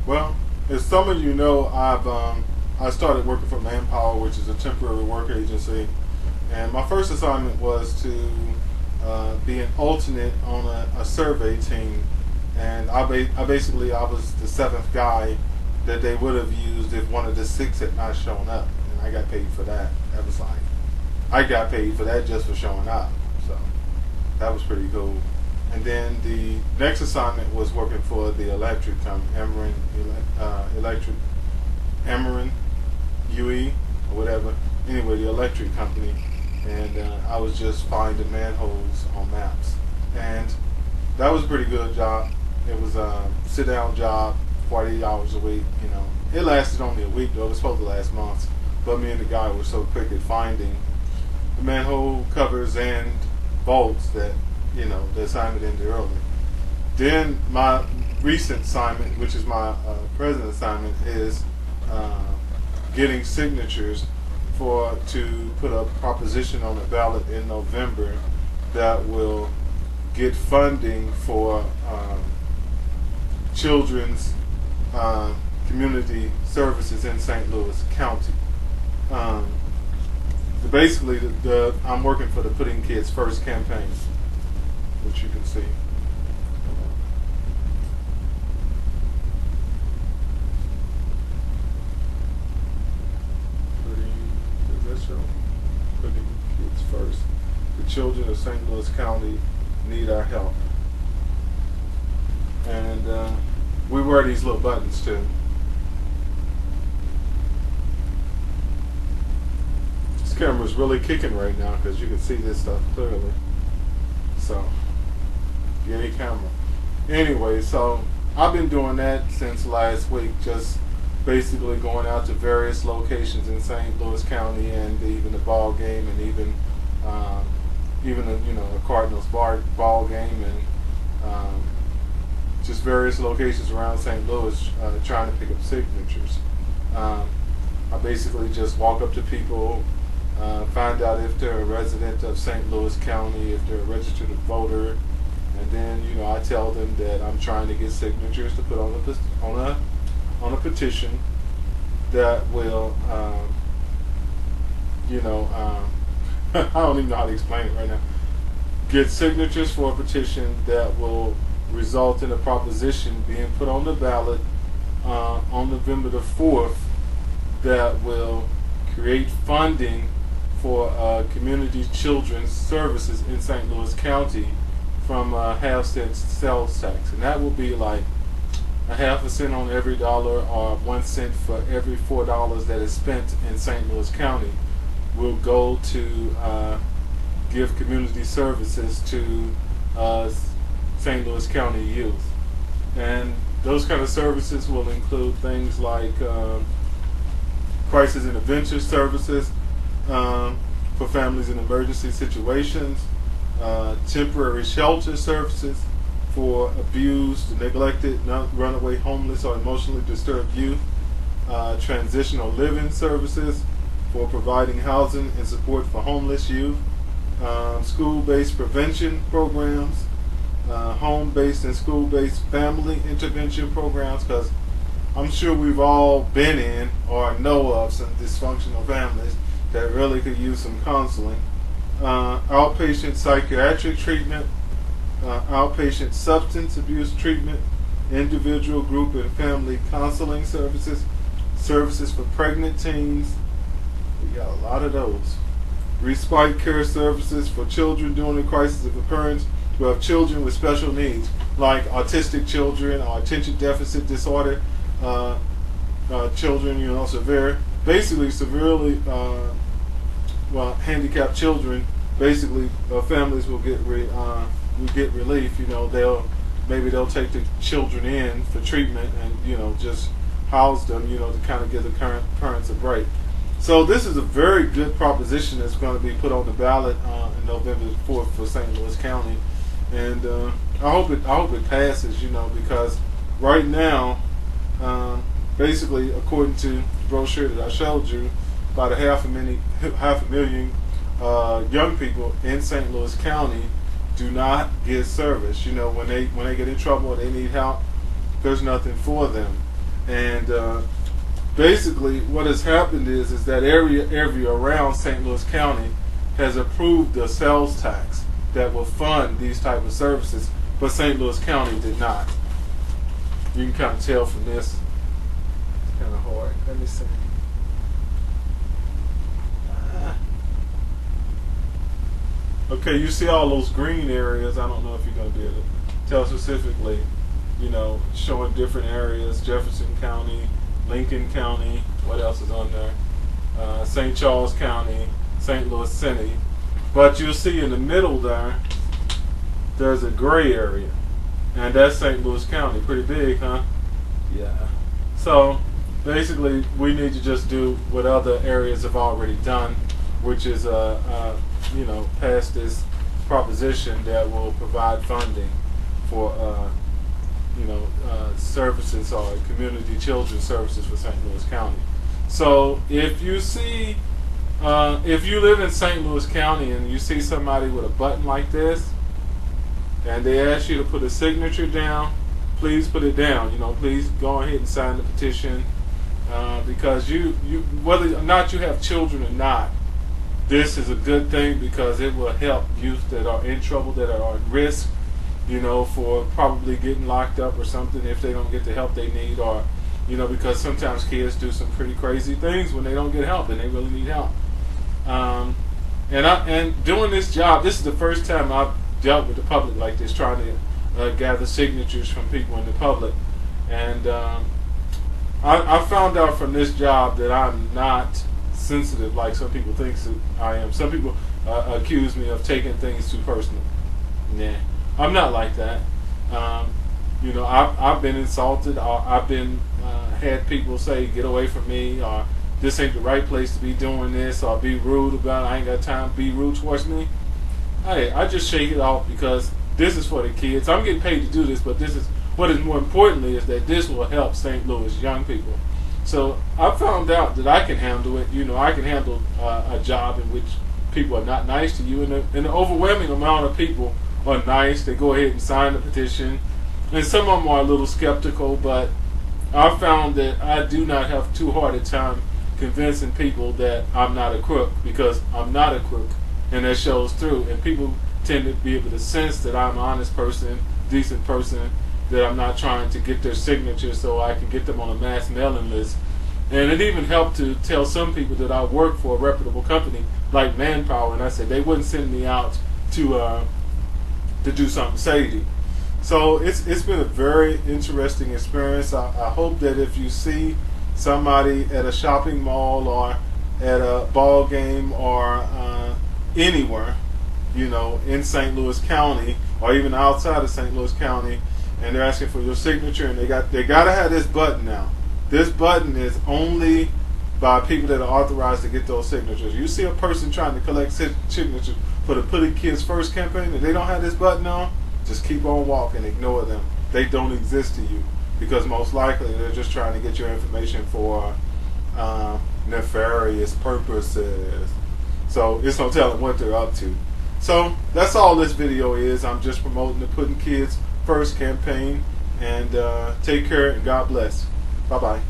Well, as some of you know, I started working for Manpower, which is a temporary work agency, and my first assignment was to be an alternate on a survey team, and I was the seventh guy that they would have used if one of the six had not shown up, and I got paid for that. That was like I got paid for that just for showing up, so that was pretty cool. And then the next assignment was working for the electric company, Electric, Emory, UE, or whatever. Anyway, the electric company, and I was just finding manholes on maps, and that was a pretty good job. It was a sit-down job, 48 hours a week. It lasted only a week though. It was supposed to last months, but me and the guy were so quick at finding the manhole covers and bolts that the assignment ended early. Then my recent assignment, which is my present assignment, is getting signatures to put a proposition on the ballot in November that will get funding for children's community services in St. Louis County. Basically, I'm working for the Putting Kids First campaign, which you can see. Putting Kids First. The children of St. Louis County need our help. And we wear these little buttons too. This camera is really kicking right now because you can see this stuff clearly. So, get a camera. Anyway, so I've been doing that since last week, just basically going out to various locations in St. Louis County, and even the ball game, and even the Cardinals ball game, and just various locations around St. Louis, trying to pick up signatures. I basically just walk up to people, find out if they're a resident of St. Louis County, if they're a registered voter, and then I tell them that I'm trying to get signatures to put on a petition that will I don't even know how to explain it right now. Get signatures for a petition that will result in a proposition being put on the ballot on November the 4th that will create funding for community children's services in St. Louis County from half-cent sales tax. And that will be like a half a cent on every dollar, or 1 cent for every $4 that is spent in St. Louis County will go to give community services to St. Louis County youth. And those kind of services will include things like crisis intervention services for families in emergency situations, temporary shelter services for abused, neglected, runaway, homeless, or emotionally disturbed youth, transitional living services for providing housing and support for homeless youth, school-based prevention programs, home-based and school-based family intervention programs, because I'm sure we've all been in or know of some dysfunctional families that really could use some counseling, outpatient psychiatric treatment, outpatient substance abuse treatment, individual, group, and family counseling services, services for pregnant teens. We got a lot of those. Respite care services for children during the crisis of occurrence. We have children with special needs, like autistic children or attention deficit disorder children, severely handicapped children. Basically, families will get relief. They'll take the children in for treatment and just house them, to kind of give the current parents a break. So this is a very good proposition that's going to be put on the ballot in November 4th for St. Louis County, and I hope it passes. Because right now, basically, according to the brochure that I showed you, about half a million young people in St. Louis County do not get service. When they get in trouble or they need help, there's nothing for them. And basically what has happened is that area around St. Louis County has approved the sales tax that will fund these type of services, but St. Louis County did not. You can kind of tell from this. It's kind of hard. Let me see. Okay, you see all those green areas. I don't know if you're going to be able to tell specifically, showing different areas. Jefferson County, Lincoln County, what else is on there? St. Charles County, St. Louis City. But you'll see in the middle there's a gray area. And that's St. Louis County. Pretty big, huh? Yeah. So basically we need to just do what other areas have already done, which is pass this proposition that will provide funding for services or community children's services for St. Louis County. So if you see, if you live in St. Louis County and you see somebody with a button like this, and they ask you to put a signature down, please put it down. Please go ahead and sign the petition, because you whether or not you have children or not, this is a good thing because it will help youth that are in trouble, that are at risk, for probably getting locked up or something if they don't get the help they need, or because sometimes kids do some pretty crazy things when they don't get help and they really need help. And doing this job, this is the first time I've dealt with the public like this, trying to gather signatures from people in the public. And I found out from this job that I'm not sensitive like some people think I am. Some people accuse me of taking things too personal. Nah, I'm not like that. I've been insulted. I've been had people say, "Get away from me," or "This ain't the right place to be doing this," or "Be rude about it. I ain't got time to be rude towards me." Hey, I just shake it off because this is for the kids. I'm getting paid to do this, but this is what is more importantly is that this will help St. Louis young people. So I found out that I can handle it. I can handle a job in which people are not nice to you, and the overwhelming amount of people are nice. They go ahead and sign the petition, and some of them are a little skeptical, but I found that I do not have too hard a time convincing people that I'm not a crook, because I'm not a crook, and that shows through. And people tend to be able to sense that I'm an honest person, decent person, that I'm not trying to get their signature so I can get them on a mass mailing list. And it even helped to tell some people that I work for a reputable company like Manpower, and I said they wouldn't send me out to do something shady. So it's been a very interesting experience. I hope that if you see somebody at a shopping mall or at a ball game or anywhere, in St. Louis County or even outside of St. Louis County, and they're asking for your signature, and they gotta have this button now. This button is only by people that are authorized to get those signatures. You see a person trying to collect signatures for the Put It Kids First campaign, and they don't have this button on, just keep on walking, ignore them. They don't exist to you, because most likely they're just trying to get your information for nefarious purposes. So it's no telling what they're up to. So that's all this video is. I'm just promoting the Putting Kids First campaign, and take care and God bless. Bye-bye.